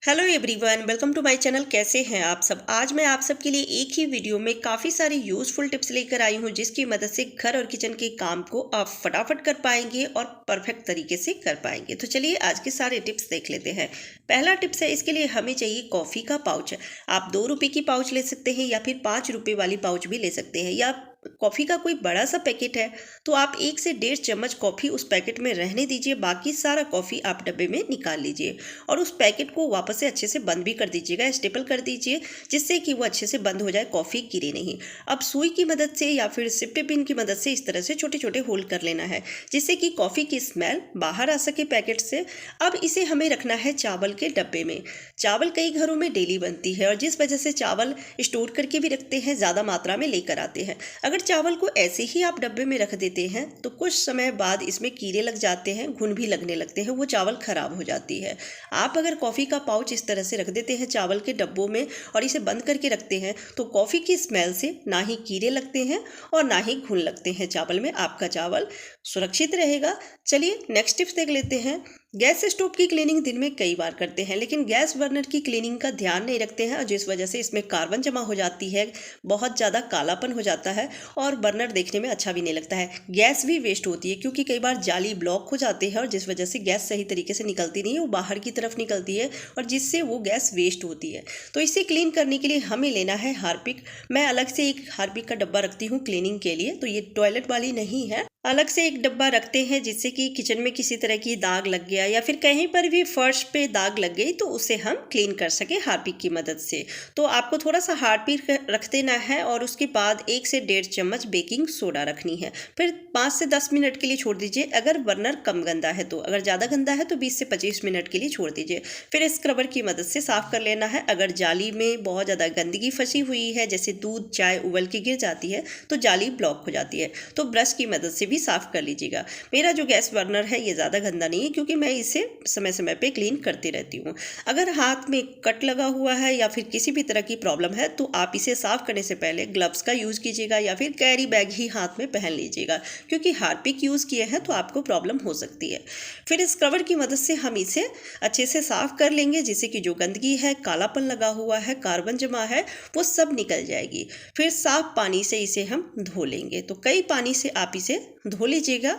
Hello everyone, welcome to my channel. कैसे हैं आप सब। आज मैं आप सब के लिए एक ही वीडियो में काफ़ी सारी यूज़फुल टिप्स लेकर आई हूं, जिसकी मदद से घर और किचन के काम को आप फटाफट कर पाएंगे और परफेक्ट तरीके से कर पाएंगे। तो चलिए आज के सारे टिप्स देख लेते हैं। पहला टिप्स है, इसके लिए हमें चाहिए कॉफ़ी का पाउच। आप 2 रुपये की पाउच ले सकते हैं या फिर 5 रुपये वाली पाउच भी ले सकते हैं, या कॉफ़ी का कोई बड़ा सा पैकेट है तो आप 1 से 1.5 चम्मच कॉफ़ी उस पैकेट में रहने दीजिए। बाकी सारा कॉफ़ी आप डब्बे में निकाल लीजिए और उस पैकेट को वापस से अच्छे से बंद भी कर दीजिएगा, स्टेपल कर दीजिए, जिससे कि वो अच्छे से बंद हो जाए, कॉफ़ी गिरे नहीं। अब सुई की मदद से या फिर सिफ्टी पिन की मदद से इस तरह से छोटे छोटे होल कर लेना है, जिससे कि कॉफ़ी की स्मेल बाहर आ सके पैकेट से। अब इसे हमें रखना है चावल के डब्बे में। चावल कई घरों में डेली बनती है और जिस वजह से चावल स्टोर करके भी रखते हैं, ज़्यादा मात्रा में लेकर आते हैं। अगर चावल को ऐसे ही आप डब्बे में रख देते हैं तो कुछ समय बाद इसमें कीड़े लग जाते हैं, घुन भी लगने लगते हैं, वो चावल खराब हो जाती है। आप अगर कॉफ़ी का पाउच इस तरह से रख देते हैं चावल के डब्बों में और इसे बंद करके रखते हैं तो कॉफ़ी की स्मेल से ना ही कीड़े लगते हैं और ना ही घुन लगते हैं चावल में। आपका चावल सुरक्षित रहेगा। चलिए नेक्स्ट टिप्स देख लेते हैं। गैस स्टोव की क्लीनिंग दिन में कई बार करते हैं, लेकिन गैस बर्नर की क्लीनिंग का ध्यान नहीं रखते हैं और जिस वजह से इसमें कार्बन जमा हो जाती है, बहुत ज़्यादा कालापन हो जाता है और बर्नर देखने में अच्छा भी नहीं लगता है। गैस भी वेस्ट होती है क्योंकि कई बार जाली ब्लॉक हो जाती है और जिस वजह से गैस सही तरीके से निकलती नहीं है, वो बाहर की तरफ निकलती है और जिससे वो गैस वेस्ट होती है। तो इसे क्लीन करने के लिए हमें लेना है हार्पिक। मैं अलग से एक हार्पिक का डब्बा रखती हूँ क्लीनिंग के लिए, तो ये टॉयलेट वाली नहीं है। अलग से एक डब्बा रखते हैं, जिससे कि किचन में किसी तरह की दाग लग गया या फिर कहीं पर भी फर्श पे दाग लग गई तो उसे हम क्लीन कर सके हार्पिक की मदद से। तो आपको थोड़ा सा हार्पिक रख देना है और उसके बाद 1 से 1.5 चम्मच बेकिंग सोडा रखनी है। फिर 5 से 10 मिनट के लिए छोड़ दीजिए। अगर बर्नर कम गंदा है तो, अगर ज़्यादा गंदा है तो 20 से 25 मिनट के लिए छोड़ दीजिए। फिर स्क्रबर की मदद से साफ़ कर लेना है। अगर जाली में बहुत ज़्यादा गंदगी फंसी हुई है, जैसे दूध चाय उबल के गिर जाती है तो जाली ब्लॉक हो जाती है, तो ब्रश की मदद से भी साफ कर लीजिएगा। मेरा जो गैस बर्नर है ये ज़्यादा गंदा नहीं है क्योंकि मैं इसे समय समय पे क्लीन करती रहती हूँ। अगर हाथ में कट लगा हुआ है या फिर किसी भी तरह की प्रॉब्लम है तो आप इसे साफ करने से पहले ग्लव्स का यूज़ कीजिएगा या फिर कैरी बैग ही हाथ में पहन लीजिएगा, क्योंकि हार्पिक यूज़ किए हैं तो आपको प्रॉब्लम हो सकती है। फिर स्क्रबर की मदद से हम इसे अच्छे से साफ कर लेंगे, जिससे कि जो गंदगी है, कालापन लगा हुआ है, कार्बन जमा है, वो सब निकल जाएगी। फिर साफ पानी से इसे हम धो लेंगे। तो कई पानी से आप इसे धो लीजिएगा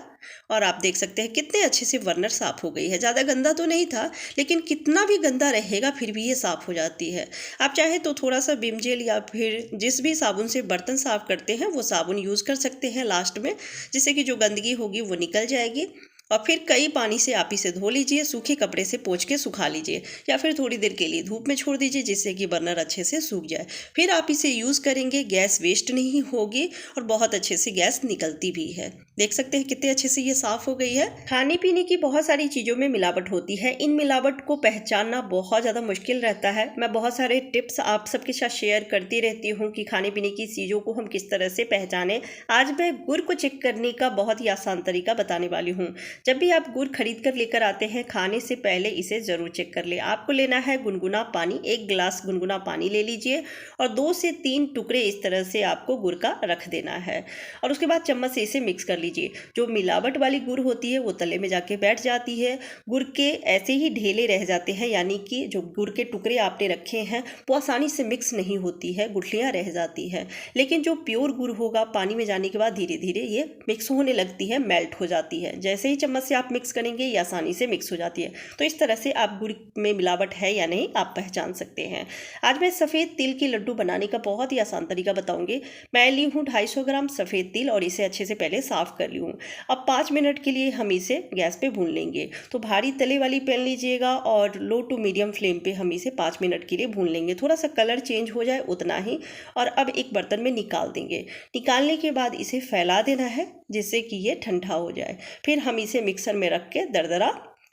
और आप देख सकते हैं कितने अच्छे से बर्नर साफ़ हो गई है। ज़्यादा गंदा तो नहीं था, लेकिन कितना भी गंदा रहेगा फिर भी ये साफ़ हो जाती है। आप चाहे तो थोड़ा सा विम जेल या फिर जिस भी साबुन से बर्तन साफ़ करते हैं वो साबुन यूज़ कर सकते हैं लास्ट में, जिससे कि जो गंदगी होगी वो निकल जाएगी। और फिर कई पानी से आप इसे धो लीजिए, सूखे कपड़े से पोंछ के सुखा लीजिए या फिर थोड़ी देर के लिए धूप में छोड़ दीजिए, जिससे कि बर्नर अच्छे से सूख जाए। फिर आप इसे यूज़ करेंगे, गैस वेस्ट नहीं होगी और बहुत अच्छे से गैस निकलती भी है। देख सकते हैं कितने अच्छे से ये साफ़ हो गई है। खाने पीने की बहुत सारी चीज़ों में मिलावट होती है, इन मिलावट को पहचानना बहुत ज़्यादा मुश्किल रहता है। मैं बहुत सारे टिप्स आप सबके साथ शेयर करती रहती हूँ कि खाने पीने की चीज़ों को हम किस तरह से पहचानें। आज मैं गुड़ को चेक करने का बहुत ही आसान तरीका बताने वाली हूँ। जब भी आप गुड़ खरीद कर लेकर आते हैं, खाने से पहले इसे ज़रूर चेक कर ले। आपको लेना है गुनगुना पानी, 1 गिलास गुनगुना पानी ले लीजिए और 2 से 3 टुकड़े इस तरह से आपको गुड़ का रख देना है और उसके बाद चम्मच से इसे मिक्स कर लीजिए। जो मिलावट वाली गुड़ होती है वो तले में जाके बैठ जाती है, गुड़ के ऐसे ही ढेले रह जाते हैं, यानी कि जो गुड़ के टुकड़े आपने रखे हैं वो आसानी से मिक्स नहीं होती है, गुठलियाँ रह जाती हैं। लेकिन जो प्योर गुड़ होगा, पानी में जाने के बाद धीरे धीरे ये मिक्स होने लगती है, मेल्ट हो जाती है। जैसे ही चम्मच से आप मिक्स करेंगे ये आसानी से मिक्स हो जाती है। तो इस तरह से आप गुड़ में मिलावट है या नहीं आप पहचान सकते हैं। आज मैं सफ़ेद तिल के लड्डू बनाने का बहुत ही आसान तरीका बताऊंगी। मैं ली हूँ 250 ग्राम सफ़ेद तिल और इसे अच्छे से पहले साफ़ कर ली हूँ। अब 5 मिनट के लिए हम इसे गैस पे भून लेंगे। तो भारी तले वाली पैन लीजिएगा और लो टू मीडियम फ्लेम पे हम इसे 5 मिनट के लिए भून लेंगे, थोड़ा सा कलर चेंज हो जाए उतना ही। और अब एक बर्तन में निकाल देंगे। निकालने के बाद इसे फैला देना है, जिससे कि ये ठंडा हो जाए। फिर हम इसे मिक्सर में रख के दरदरा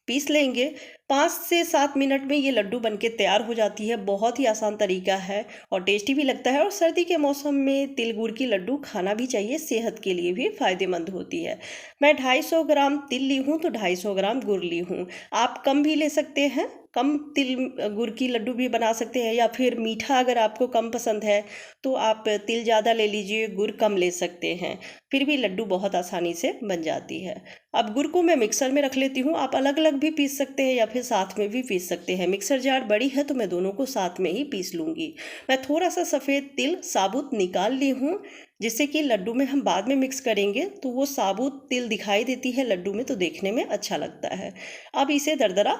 पीस लेंगे। 5 से 7 मिनट में ये लड्डू बनके तैयार हो जाती है। बहुत ही आसान तरीका है और टेस्टी भी लगता है। और सर्दी के मौसम में तिल गुड़ की लड्डू खाना भी चाहिए, सेहत के लिए भी फ़ायदेमंद होती है। मैं 250 ग्राम तिल ली हूँ तो 250 ग्राम गुड़ ली हूँ। आप कम भी ले सकते हैं, कम तिल गुड़ की लड्डू भी बना सकते हैं, या फिर मीठा अगर आपको कम पसंद है तो आप तिल ज़्यादा ले लीजिए, गुड़ कम ले सकते हैं। फिर भी लड्डू बहुत आसानी से बन जाती है। अब गुड़ को मैं मिक्सर में रख लेती हूँ। आप अलग अलग भी पीस सकते हैं या फिर साथ में भी पीस सकते हैं। मिक्सर जार बड़ी है तो मैं दोनों को साथ में ही पीस लूँगी। मैं थोड़ा सा सफ़ेद तिल साबुत निकाल ली हूँ, जिससे कि लड्डू में हम बाद में मिक्स करेंगे तो वो साबुत तिल दिखाई देती है लड्डू में, तो देखने में अच्छा लगता है। अब इसे दरदरा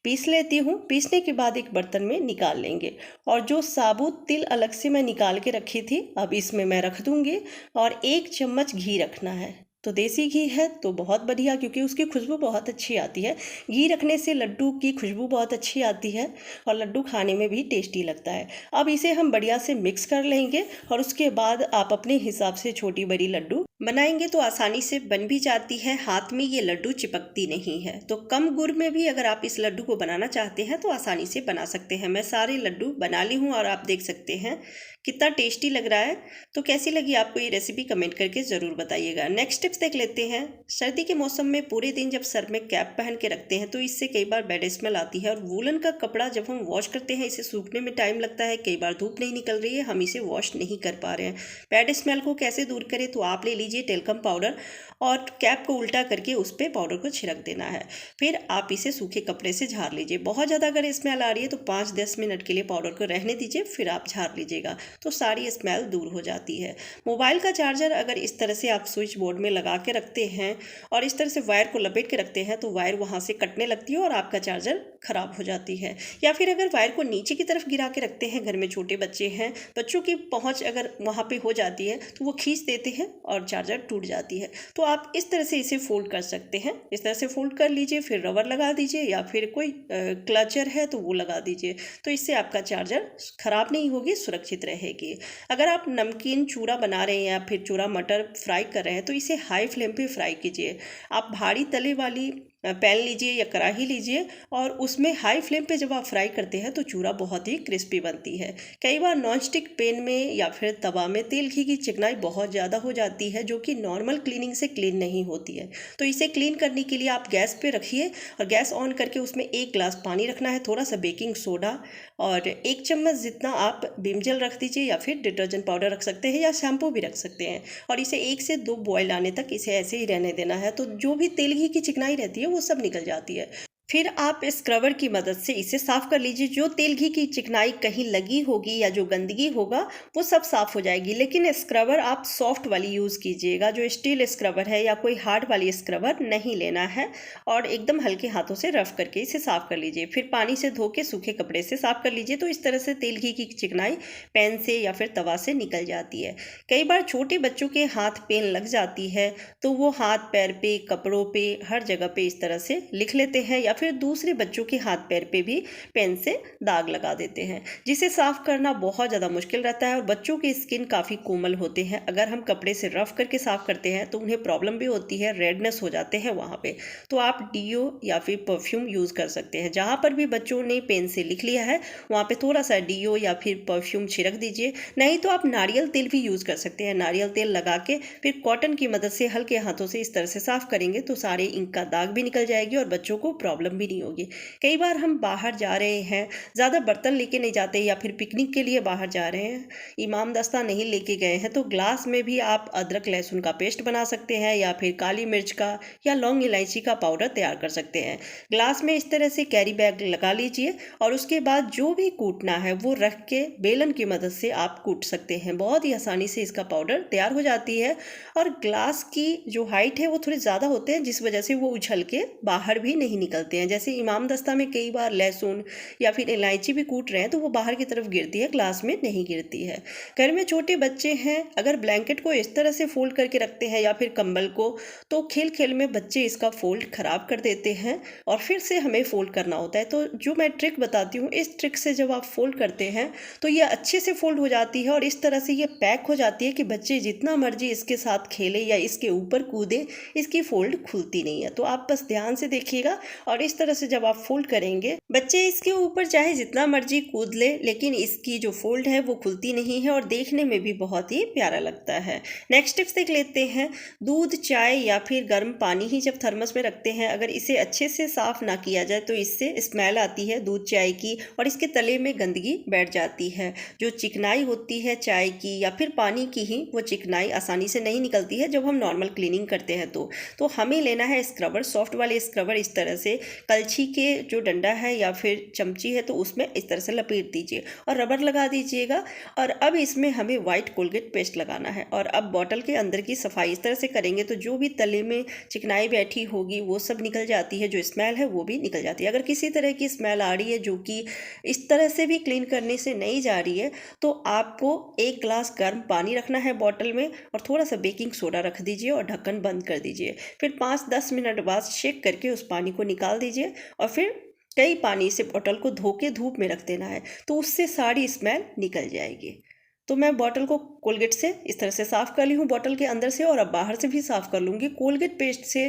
पीस लेती हूँ। पीसने के बाद एक बर्तन में निकाल लेंगे, और जो साबुत तिल अलग से मैं निकाल के रखी थी अब इसमें मैं रख दूँगी। और 1 चम्मच घी रखना है, तो देसी घी है तो बहुत बढ़िया, क्योंकि उसकी खुशबू बहुत अच्छी आती है। घी रखने से लड्डू की खुशबू बहुत अच्छी आती है और लड्डू खाने में भी टेस्टी लगता है। अब इसे हम बढ़िया से मिक्स कर लेंगे, और उसके बाद आप अपने हिसाब से छोटी बड़ी लड्डू बनाएंगे तो आसानी से बन भी जाती है, हाथ में ये लड्डू चिपकती नहीं है। तो कम गुड़ में भी अगर आप इस लड्डू को बनाना चाहते हैं तो आसानी से बना सकते हैं। मैं सारे लड्डू बना ली हूँ और आप देख सकते हैं कितना टेस्टी लग रहा है। तो कैसी लगी आपको ये रेसिपी कमेंट करके ज़रूर बताइएगा। नेक्स्ट टिप्स देख लेते हैं। सर्दी के मौसम में पूरे दिन जब सर में कैप पहन के रखते हैं तो इससे कई बार बैड स्मेल आती है, और वूलन का कपड़ा जब हम वॉश करते हैं इसे सूखने में टाइम लगता है, कई बार धूप नहीं निकल रही है, हम इसे वॉश नहीं कर पा रहे हैं। बैड स्मेल को कैसे दूर करें, तो आप ले लीजिए टेल्कम पाउडर और कैप को उल्टा करके उस पर पाउडर को छिड़क देना है। फिर आप इसे सूखे कपड़े से झाड़ लीजिए। बहुत ज़्यादा अगर स्मेल आ रही है तो 5-10 मिनट के लिए पाउडर को रहने दीजिए, फिर आप झाड़ लीजिएगा, तो सारी स्मेल दूर हो जाती है। मोबाइल का चार्जर अगर इस तरह से आप स्विच बोर्ड में लगा के रखते हैं और इस तरह से वायर को लपेट के रखते हैं तो वायर वहाँ से कटने लगती है और आपका चार्जर खराब हो जाती है। या फिर अगर वायर को नीचे की तरफ गिरा के रखते हैं, घर में छोटे बच्चे हैं, बच्चों की पहुँच अगर वहाँ पे हो जाती है तो वो खींच देते हैं और चार्जर टूट जाती है। तो आप इस तरह से इसे फोल्ड कर सकते हैं। इस तरह से फोल्ड कर लीजिए, फिर रबर लगा दीजिए या फिर कोई क्लचर है तो वो लगा दीजिए, तो इससे आपका चार्जर खराब नहीं होगी, सुरक्षित रहेगी। अगर आप नमकीन चूरा बना रहे हैं या फिर चूरा मटर फ्राई कर रहे हैं तो इसे हाई फ्लेम पे फ्राई कीजिए। आप भारी तले वाली पैन लीजिए या कढ़ाई लीजिए, और उसमें हाई फ्लेम पे जब आप फ्राई करते हैं तो चूरा बहुत ही क्रिस्पी बनती है। कई बार नॉनस्टिक पैन में या फिर तवा में तेल घी की चिकनाई बहुत ज़्यादा हो जाती है, जो कि नॉर्मल क्लीनिंग से क्लीन नहीं होती है। तो इसे क्लीन करने के लिए आप गैस पे रखिए और गैस ऑन करके उसमें 1 गिलास पानी रखना है, थोड़ा सा बेकिंग सोडा और 1 चम्मच जितना आप विम जेल रख दीजिए, या फिर डिटर्जेंट पाउडर रख सकते हैं या शैम्पू भी रख सकते हैं, और इसे 1 से 2 बॉयल आने तक इसे ऐसे ही रहने देना है। तो जो भी तेल घी की चिकनाई रहती है वो सब निकल जाती है। फिर आप स्क्रबर की मदद से इसे साफ कर लीजिए। जो तेल घी की चिकनाई कहीं लगी होगी या जो गंदगी होगा वो सब साफ हो जाएगी। लेकिन स्क्रबर आप सॉफ्ट वाली यूज़ कीजिएगा, जो स्टील स्क्रबर है या कोई हार्ड वाली स्क्रबर नहीं लेना है, और एकदम हल्के हाथों से रफ करके इसे साफ कर लीजिए। फिर पानी से धो के सूखे कपड़े से साफ कर लीजिए, तो इस तरह से तेल घी की चिकनाई पैन से या फिर तवा से निकल जाती है। कई बार छोटे बच्चों के हाथ पेन लग जाती है तो वो हाथ पैर पे, कपड़ों पे, हर जगह पे इस तरह से लिख लेते हैं, या फिर दूसरे बच्चों के हाथ पैर पे भी पेन से दाग लगा देते हैं, जिसे साफ करना बहुत ज़्यादा मुश्किल रहता है। और बच्चों की स्किन काफ़ी कोमल होते हैं, अगर हम कपड़े से रफ करके साफ करते हैं तो उन्हें प्रॉब्लम भी होती है, रेडनेस हो जाते हैं वहाँ पे। तो आप डीओ या फिर परफ्यूम यूज़ कर सकते हैं। जहाँ पर भी बच्चों ने पेन से लिख लिया है वहाँ पे थोड़ा सा डीओ या फिर परफ्यूम छिड़क दीजिए। नहीं तो आप नारियल तेल भी यूज़ कर सकते हैं। नारियल तेल लगा के फिर कॉटन की मदद से हल्के हाथों से इस तरह से साफ करेंगे तो सारे इंक का दाग भी निकल जाएगी और बच्चों को प्रॉब्लम भी नहीं होगी। कई बार हम बाहर जा रहे हैं, ज़्यादा बर्तन लेके नहीं जाते, या फिर पिकनिक के लिए बाहर जा रहे हैं, इमाम दस्ता नहीं लेके गए हैं, तो ग्लास में भी आप अदरक लहसुन का पेस्ट बना सकते हैं, या फिर काली मिर्च का या लौंग इलायची का पाउडर तैयार कर सकते हैं। ग्लास में इस तरह से कैरी बैग लगा लीजिए, और उसके बाद जो भी कूटना है वो रख के बेलन की मदद से आप कूट सकते हैं। बहुत ही आसानी से इसका पाउडर तैयार हो जाती है। और ग्लास की जो हाइट है वो थोड़े ज़्यादा होते हैं, जिस वजह से वो उछल के बाहर भी नहीं निकलते हैं। जैसे इमाम दस्ता में कई बार लहसुन या फिर इलायची भी कूट रहे हैं तो वो बाहर की तरफ गिरती है, ग्लास में नहीं गिरती है। घर में छोटे बच्चे हैं, अगर ब्लैंकेट को इस तरह से फोल्ड करके रखते हैं या फिर कंबल को, तो खेल खेल में बच्चे इसका फोल्ड खराब कर देते हैं और फिर से हमें फोल्ड करना होता है। तो जो मैं ट्रिक बताती हूँ, इस ट्रिक से जब आप फोल्ड करते हैं तो ये अच्छे से फोल्ड हो जाती है और इस तरह से ये पैक हो जाती है कि बच्चे जितना मर्जी इसके साथ खेले या इसके ऊपर कूदे, इसकी फोल्ड खुलती नहीं है। तो आप बस ध्यान से देखिएगा, और इस तरह से जब आप फोल्ड करेंगे, बच्चे इसके ऊपर चाहे जितना मर्जी कूद ले, लेकिन इसकी जो फोल्ड है वो खुलती नहीं है और देखने में भी बहुत ही प्यारा लगता है। नेक्स्ट टिप्स देख लेते हैं। दूध, चाय या फिर गर्म पानी ही जब थर्मस में रखते हैं, अगर इसे अच्छे से साफ ना किया जाए तो इससे स्मेल आती है दूध चाय की, और इसके तले में गंदगी बैठ जाती है। जो चिकनाई होती है चाय की या फिर पानी की ही, वो चिकनाई आसानी से नहीं निकलती है जब हम नॉर्मल क्लीनिंग करते हैं। तो हमें लेना है स्क्रबर, सॉफ्ट वाले स्क्रबर, इस तरह से कलछी के जो डंडा है या फिर चमची है तो उसमें इस तरह से लपेट दीजिए और रबर लगा दीजिएगा। और अब इसमें हमें वाइट कोलगेट पेस्ट लगाना है। और अब बॉटल के अंदर की सफाई इस तरह से करेंगे तो जो भी तले में चिकनाई बैठी होगी वो सब निकल जाती है, जो स्मेल है वो भी निकल जाती है। अगर किसी तरह की स्मेल आ रही है जो कि इस तरह से भी क्लीन करने से नहीं जा रही है तो आपको 1 ग्लास गर्म पानी रखना है बॉटल में और थोड़ा सा बेकिंग सोडा रख दीजिए और ढक्कन बंद कर दीजिए। फिर 5-10 मिनट बाद शेक करके उस पानी को निकाल दीजिए और फिर कई पानी से बॉटल को धो के धूप में रख देना है, तो उससे सारी स्मेल निकल जाएगी। तो मैं बॉटल को कोलगेट से इस तरह से साफ़ कर ली हूँ बॉटल के अंदर से, और अब बाहर से भी साफ़ कर लूँगी। कोलगेट पेस्ट से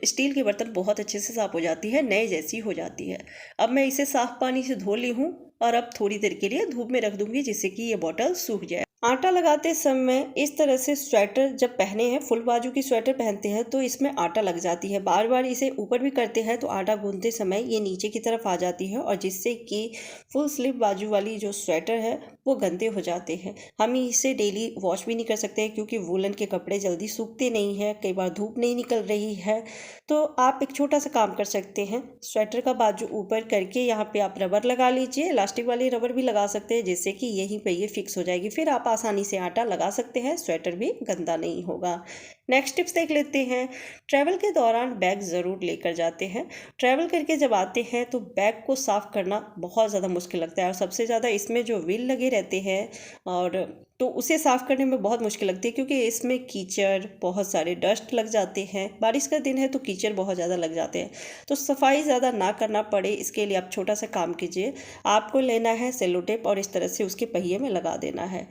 स्टील के बर्तन बहुत अच्छे से साफ़ हो जाती है, नए जैसी हो जाती है। अब मैं इसे साफ़ पानी से धो ली हूँ और अब थोड़ी देर के लिए धूप में रख दूँगी जिससे कि ये बॉटल सूख जाए। आटा लगाते समय इस तरह से स्वेटर जब पहने हैं, फुल बाजू की स्वेटर पहनते हैं तो इसमें आटा लग जाती है। बार बार इसे ऊपर भी करते हैं तो आटा गूंथते समय ये नीचे की तरफ आ जाती है और जिससे कि फुल स्लीव बाजू वाली जो स्वेटर है वो गंदे हो जाते हैं। हम इसे डेली वॉश भी नहीं कर सकते हैं क्योंकि वूलन के कपड़े जल्दी सूखते नहीं हैं, कई बार धूप नहीं निकल रही है। तो आप एक छोटा सा काम कर सकते हैं, स्वेटर का बाजू ऊपर करके यहाँ पे आप रबर लगा लीजिए, इलास्टिक वाली रबर भी लगा सकते हैं जिससे कि यहीं पे ये फिक्स हो जाएगी। फिर आप आसानी से आटा लगा सकते हैं, स्वेटर भी गंदा नहीं होगा। नेक्स्ट टिप्स देख लेते हैं। ट्रैवल के दौरान बैग ज़रूर लेकर जाते हैं। ट्रैवल करके जब आते हैं तो बैग को साफ़ करना बहुत ज़्यादा मुश्किल लगता है और सबसे ज़्यादा इसमें जो व्हील लगे रहते हैं और तो उसे साफ़ करने में बहुत मुश्किल लगती है क्योंकि इसमें कीचड़, बहुत सारे डस्ट लग जाते हैं। बारिश का दिन है तो कीचड़ बहुत ज़्यादा लग जाते हैं। तो सफाई ज़्यादा ना करना पड़े इसके लिए आप छोटा सा काम कीजिए। आपको लेना है सेलो टेप और इस तरह से उसके पहिए में लगा देना है।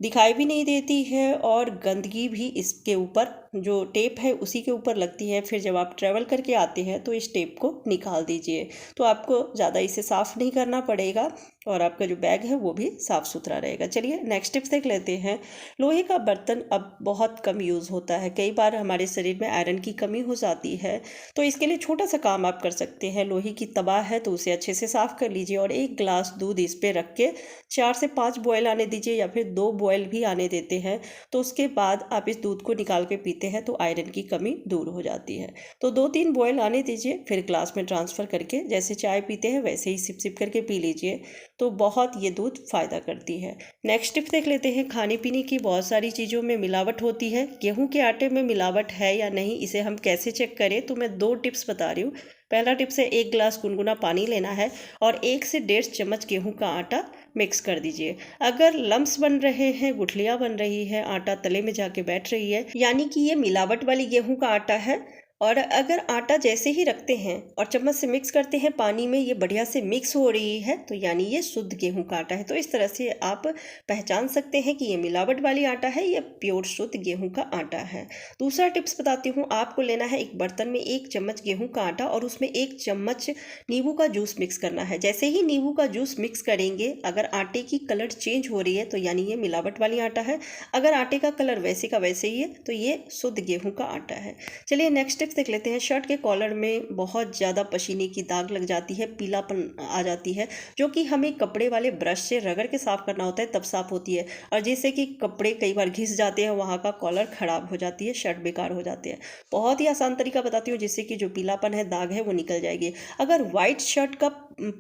दिखाई भी नहीं देती है और गंदगी भी इसके ऊपर जो टेप है उसी के ऊपर लगती है। फिर जब आप ट्रैवल करके आते हैं तो इस टेप को निकाल दीजिए, तो आपको ज़्यादा इसे साफ़ नहीं करना पड़ेगा और आपका जो बैग है वो भी साफ़ सुथरा रहेगा। चलिए नेक्स्ट टिप्स देख लेते हैं। लोहे का बर्तन अब बहुत कम यूज़ होता है, कई बार हमारे शरीर में आयरन की कमी हो जाती है, तो इसके लिए छोटा सा काम आप कर सकते हैं। लोहे की तवा है तो उसे अच्छे से साफ़ कर लीजिए और 1 ग्लास दूध इस पर रख के 4 से 5 बॉयल आने दीजिए या फिर 2 बॉयल भी आने देते हैं। तो उसके बाद आप इस दूध को निकाल के पीते हैं तो आयरन की कमी दूर हो जाती है। तो 2-3 बॉयल आने दीजिए, फिर ग्लास में ट्रांसफ़र करके जैसे चाय पीते हैं वैसे ही सिप सिप करके पी लीजिए, तो बहुत ये दूध फ़ायदा करती है। नेक्स्ट टिप देख लेते हैं। खाने पीने की बहुत सारी चीज़ों में मिलावट होती है, गेहूं के आटे में मिलावट है या नहीं इसे हम कैसे चेक करें, तो मैं 2 टिप्स बता रही हूँ। पहला टिप्स है 1 ग्लास गुनगुना पानी लेना है और 1 से 1.5 चम्मच गेहूं का आटा मिक्स कर दीजिए। अगर लम्स बन रहे हैं, गुठलियाँ बन रही है, आटा तले में जाके बैठ रही है, यानी कि ये मिलावट वाली गेहूं का आटा है। और अगर आटा जैसे ही रखते हैं और चम्मच से मिक्स करते हैं पानी में, ये बढ़िया से मिक्स हो रही है तो यानी ये शुद्ध गेहूं का आटा है। तो इस तरह से आप पहचान सकते हैं कि ये मिलावट वाली आटा है या प्योर शुद्ध गेहूं का आटा है। दूसरा टिप्स बताती हूँ। आपको लेना है एक बर्तन में 1 चम्मच गेहूं का आटा और उसमें 1 चम्मच नींबू का जूस मिक्स करना है। जैसे ही नींबू का जूस मिक्स करेंगे, अगर आटे की कलर चेंज हो रही है तो यानी ये मिलावट वाली आटा है। अगर आटे का कलर वैसे का वैसे ही है तो ये शुद्ध गेहूं का आटा है। चलिए नेक्स्ट देख लेते हैं। शर्ट के कॉलर में बहुत ज़्यादा पसीने की दाग लग जाती है, पीलापन आ जाती है, जो कि हमें कपड़े वाले ब्रश से रगड़ के साफ़ करना होता है तब साफ़ होती है, और जिससे कि कपड़े कई बार घिस जाते हैं, वहाँ का कॉलर ख़राब हो जाती है, शर्ट बेकार हो जाते हैं। बहुत ही आसान तरीका बताती हूँ जिससे कि जो पीलापन है, दाग है, वो निकल जाएगी। अगर वाइट शर्ट का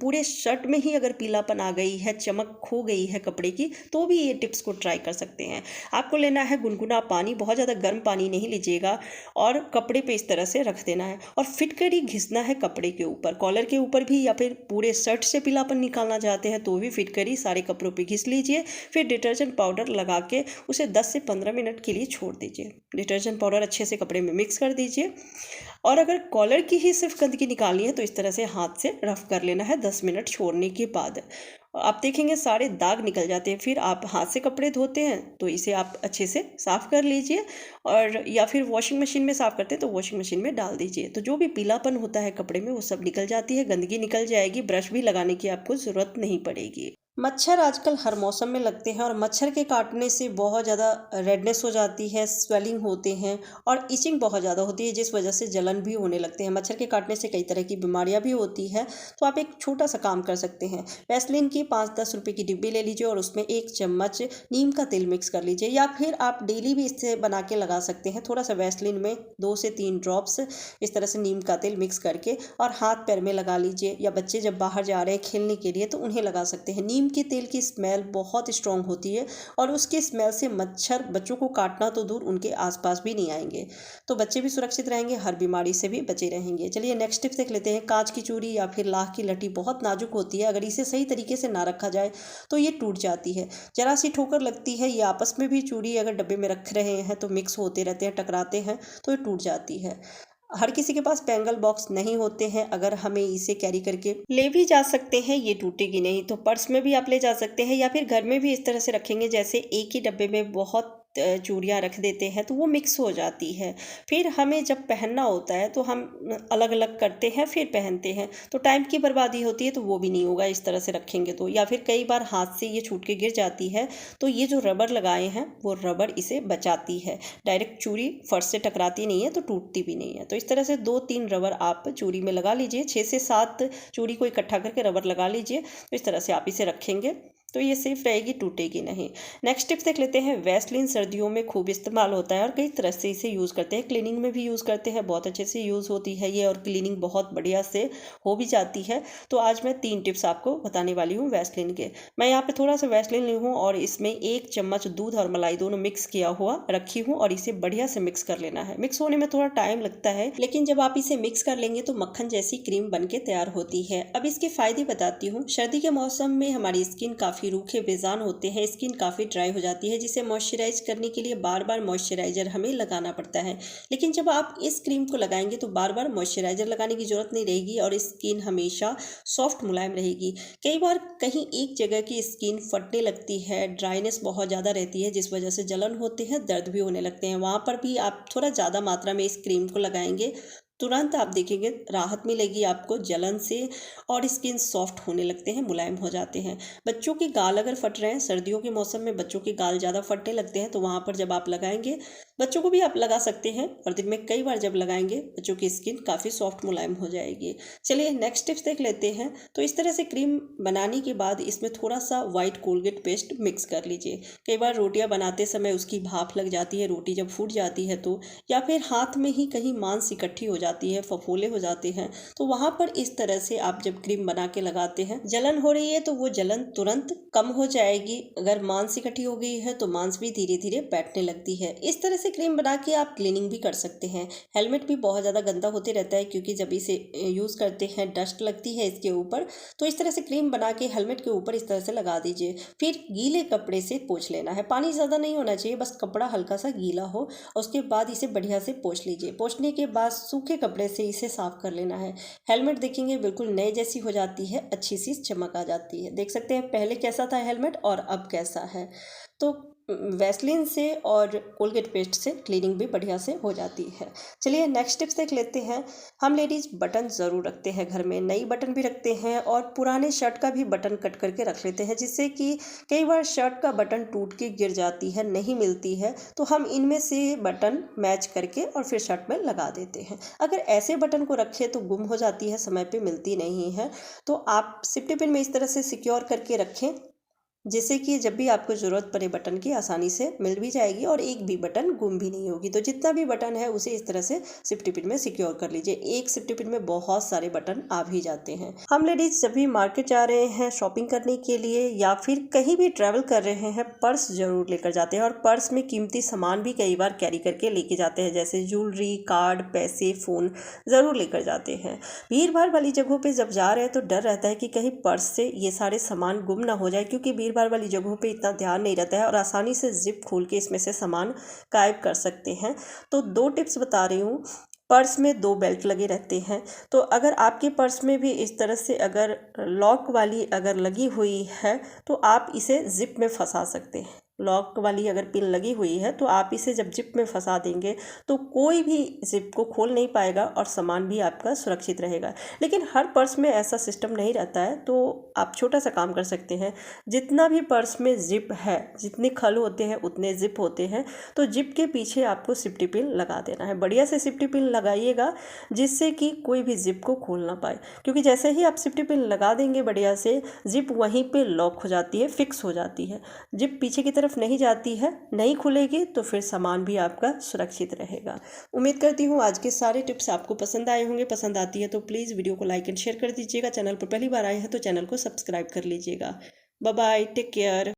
पूरे शर्ट में ही अगर पीलापन आ गई है, चमक खो गई है कपड़े की, तो भी ये टिप्स को ट्राई कर सकते हैं। आपको लेना है गुनगुना पानी, बहुत ज़्यादा गर्म पानी नहीं लीजिएगा, और कपड़े पे इस तरह से रख देना है और फिटकरी घिसना है कपड़े के ऊपर, कॉलर के ऊपर भी, या फिर पूरे शर्ट से पीलापन निकालना चाहते हैं तो भी फिटकरी सारे कपड़ों पे घिस लीजिए। फिर डिटर्जेंट पाउडर लगा के उसे 10 से 15 मिनट के लिए छोड़ दीजिए। डिटर्जेंट पाउडर अच्छे से कपड़े में मिक्स कर दीजिए, और अगर कॉलर की ही सिर्फ गंदगी निकालनी है तो इस तरह से हाथ से रफ कर लेना है 10 मिनट छोड़ने के बाद। आप देखेंगे सारे दाग निकल जाते हैं। फिर आप हाथ से कपड़े धोते हैं तो इसे आप अच्छे से साफ़ कर लीजिए, और या फिर वॉशिंग मशीन में साफ़ करते हैं तो वॉशिंग मशीन में डाल दीजिए। तो जो भी पीलापन होता है कपड़े में वो सब निकल जाती है, गंदगी निकल जाएगी, ब्रश भी लगाने की आपको ज़रूरत नहीं पड़ेगी। मच्छर आजकल हर मौसम में लगते हैं और मच्छर के काटने से बहुत ज़्यादा रेडनेस हो जाती है, स्वेलिंग होते हैं और इचिंग बहुत ज़्यादा होती है, जिस वजह से जलन भी होने लगते हैं। मच्छर के काटने से कई तरह की बीमारियां भी होती है। तो आप एक छोटा सा काम कर सकते हैं, वैसलीन की 5-10 रुपये की डिब्बी ले लीजिए और उसमें 1 चम्मच नीम का तेल मिक्स कर लीजिए, या फिर आप डेली भी इससे बना के लगा सकते हैं। थोड़ा सा वैसलीन में 2 से 3 ड्रॉप्स इस तरह से नीम का तेल मिक्स करके और हाथ पैर में लगा लीजिए, या बच्चे जब बाहर जा रहे हैं खेलने के लिए तो उन्हें लगा सकते हैं। नीम के तेल की स्मेल बहुत स्ट्रांग होती है और उसकी स्मेल से मच्छर बच्चों को काटना तो दूर, उनके आसपास भी नहीं आएंगे। तो बच्चे भी सुरक्षित रहेंगे, हर बीमारी से भी बचे रहेंगे। चलिए नेक्स्ट टिप देख लेते हैं। कांच की चूड़ी या फिर लाख की लटी बहुत नाजुक होती है, अगर इसे सही तरीके से ना रखा जाए तो ये टूट जाती है। जरा सी ठोकर लगती है, ये आपस में भी चूड़ी अगर डब्बे में रख रहे हैं तो मिक्स होते रहते हैं, टकराते हैं तो ये टूट जाती है। हर किसी के पास बैंगल बॉक्स नहीं होते हैं, अगर हमें इसे कैरी करके ले भी जा सकते हैं, ये टूटेगी नहीं। तो पर्स में भी आप ले जा सकते हैं, या फिर घर में भी इस तरह से रखेंगे जैसे एक ही डब्बे में बहुत चूड़ियाँ रख देते हैं तो वो मिक्स हो जाती है। फिर हमें जब पहनना होता है तो हम अलग अलग करते हैं फिर पहनते हैं, तो टाइम की बर्बादी होती है। तो वो भी नहीं होगा इस तरह से रखेंगे तो। या फिर कई बार हाथ से ये छूट के गिर जाती है, तो ये जो रबर लगाए हैं वो रबर इसे बचाती है। डायरेक्ट चूड़ी फर्श से टकराती नहीं है तो टूटती भी नहीं है। तो इस तरह से 2-3 रबर आप चूड़ी में लगा लीजिए, 6 से 7 चूड़ी को इकट्ठा करके रबर लगा लीजिए। तो इस तरह से आप इसे रखेंगे तो ये सेफ रहेगी, टूटेगी नहीं। नेक्स्ट टिप्स देख लेते हैं। वैसलीन सर्दियों में खूब इस्तेमाल होता है और कई तरह से इसे यूज़ करते हैं। क्लीनिंग में भी यूज़ करते हैं, बहुत अच्छे से यूज़ होती है ये और क्लीनिंग बहुत बढ़िया से हो भी जाती है। तो आज मैं 3 टिप्स आपको बताने वाली हूँ वैसलीन के। मैं यहाँ पे थोड़ा सा वैसलीन ली हूँ और इसमें 1 चम्मच दूध और मलाई दोनों मिक्स किया हुआ रखी हूँ और इसे बढ़िया से मिक्स कर लेना है। मिक्स होने में थोड़ा टाइम लगता है, लेकिन जब आप इसे मिक्स कर लेंगे तो मक्खन जैसी क्रीम बन के तैयार होती है। अब इसके फायदे बताती हूँ। सर्दी के मौसम में हमारी स्किन काफ़ी रूखे बेजान होते हैं, स्किन काफ़ी ड्राई हो जाती है, जिसे मॉइस्चराइज करने के लिए बार बार मॉइस्चराइजर हमें लगाना पड़ता है। लेकिन जब आप इस क्रीम को लगाएंगे तो बार बार मॉइस्चराइजर लगाने की जरूरत नहीं रहेगी और स्किन हमेशा सॉफ्ट मुलायम रहेगी। कई बार कहीं एक जगह की स्किन फटने लगती है, ड्राइनेस बहुत ज़्यादा रहती है, जिस वजह से जलन होते हैं, दर्द भी होने लगते हैं। वहाँ पर भी आप थोड़ा ज़्यादा मात्रा में इस क्रीम को लगाएंगे, तुरंत आप देखेंगे राहत मिलेगी आपको जलन से और स्किन सॉफ्ट होने लगते हैं, मुलायम हो जाते हैं। बच्चों के गाल अगर फट रहे हैं, सर्दियों के मौसम में बच्चों के गाल ज़्यादा फटने लगते हैं, तो वहाँ पर जब आप लगाएंगे, बच्चों को भी आप लगा सकते हैं और दिन में कई बार जब लगाएंगे बच्चों की स्किन काफ़ी सॉफ्ट मुलायम हो जाएगी। चलिए नेक्स्ट टिप्स देख लेते हैं। तो इस तरह से क्रीम बनाने के बाद इसमें थोड़ा सा वाइट कोलगेट पेस्ट मिक्स कर लीजिए। कई बार रोटियां बनाते समय उसकी भाप लग जाती है, रोटी जब फूट जाती है तो, या फिर हाथ में ही कहीं मांस इकट्ठी हो जाती है, फफोले हो जाते हैं, तो वहां पर इस तरह से आप जब क्रीम बना के लगाते हैं, जलन हो रही है तो वो जलन तुरंत कम हो जाएगी। अगर मांस इकट्ठी हो गई है तो मांस भी धीरे धीरे बैठने लगती है। इस तरह से क्रीम बना के आप क्लीनिंग भी कर सकते हैं। हेलमेट भी बहुत ज़्यादा गंदा होते रहता है, क्योंकि जब इसे यूज़ करते हैं डस्ट लगती है इसके ऊपर। तो इस तरह से क्रीम बना के हेलमेट के ऊपर इस तरह से लगा दीजिए, फिर गीले कपड़े से पोंछ लेना है। पानी ज़्यादा नहीं होना चाहिए, बस कपड़ा हल्का सा गीला हो। उसके बाद इसे बढ़िया से पोंछ लीजिए। पोंछने के बाद सूखे कपड़े से इसे साफ कर लेना है। हेलमेट देखेंगे बिल्कुल नए जैसी हो जाती है, अच्छी सी चमक आ जाती है। देख सकते हैं पहले कैसा था हेलमेट और अब कैसा है। तो वैसलीन से और कोलगेट पेस्ट से क्लीनिंग भी बढ़िया से हो जाती है। चलिए नेक्स्ट टिप्स देख लेते हैं। हम लेडीज़ बटन ज़रूर रखते हैं घर में, नई बटन भी रखते हैं और पुराने शर्ट का भी बटन कट करके रख लेते हैं, जिससे कि कई बार शर्ट का बटन टूट के गिर जाती है, नहीं मिलती है, तो हम इनमें से बटन मैच करके और फिर शर्ट में लगा देते हैं। अगर ऐसे बटन को रखें तो गुम हो जाती है, समय पे मिलती नहीं है। तो आप सेफ्टी पिन में इस तरह से सिक्योर करके रखें, जिससे कि जब भी आपको ज़रूरत पड़े बटन की आसानी से मिल भी जाएगी और एक भी बटन गुम भी नहीं होगी। तो जितना भी बटन है उसे इस तरह से सेफ्टी पिन में सिक्योर कर लीजिए। एक सेफ्टी पिन में बहुत सारे बटन आ भी जाते हैं। हम लेडीज जब भी मार्केट जा रहे हैं शॉपिंग करने के लिए या फिर कहीं भी ट्रैवल कर रहे हैं, पर्स जरूर लेकर जाते हैं और पर्स में कीमती सामान भी कई बार कैरी करके लेके जाते हैं, जैसे ज्वेलरी, कार्ड, पैसे, फ़ोन ज़रूर लेकर जाते हैं। भीड़ भाड़ वाली जगहों पर जब जा रहे हैं तो डर रहता है कि कहीं पर्स से ये सारे सामान गुम ना हो जाए, क्योंकि भीड़ भाड़ वाली जगहों पे इतना ध्यान नहीं रहता है और आसानी से जिप खोल के इसमें से सामान गायब कर सकते हैं। तो 2 टिप्स बता रही हूँ। पर्स में 2 बेल्ट लगे रहते हैं, तो अगर आपके पर्स में भी इस तरह से अगर लॉक वाली अगर लगी हुई है तो आप इसे जिप में फंसा सकते हैं। लॉक वाली अगर पिन लगी हुई है तो आप इसे जब जिप में फंसा देंगे तो कोई भी जिप को खोल नहीं पाएगा और सामान भी आपका सुरक्षित रहेगा। लेकिन हर पर्स में ऐसा सिस्टम नहीं रहता है, तो आप छोटा सा काम कर सकते हैं। जितना भी पर्स में जिप है, जितने खल होते हैं उतने जिप होते हैं, तो जिप के पीछे आपको सेफ्टी पिन लगा देना है। बढ़िया से सेफ्टी पिन लगाइएगा जिससे कि कोई भी जिप को खोल ना पाए, क्योंकि जैसे ही आप सेफ्टी पिन लगा देंगे बढ़िया से, जिप वहीं पे लॉक हो जाती है, फिक्स हो जाती है। जिप पीछे की तरफ नहीं जाती है, नहीं खुलेगी, तो फिर सामान भी आपका सुरक्षित रहेगा। उम्मीद करती हूँ आज के सारे टिप्स आपको पसंद आए होंगे। पसंद आती है तो प्लीज़ वीडियो को लाइक एंड शेयर कर दीजिएगा। चैनल पर पहली बार आए हैं तो चैनल को सब्सक्राइब कर लीजिएगा। Bye bye, take care.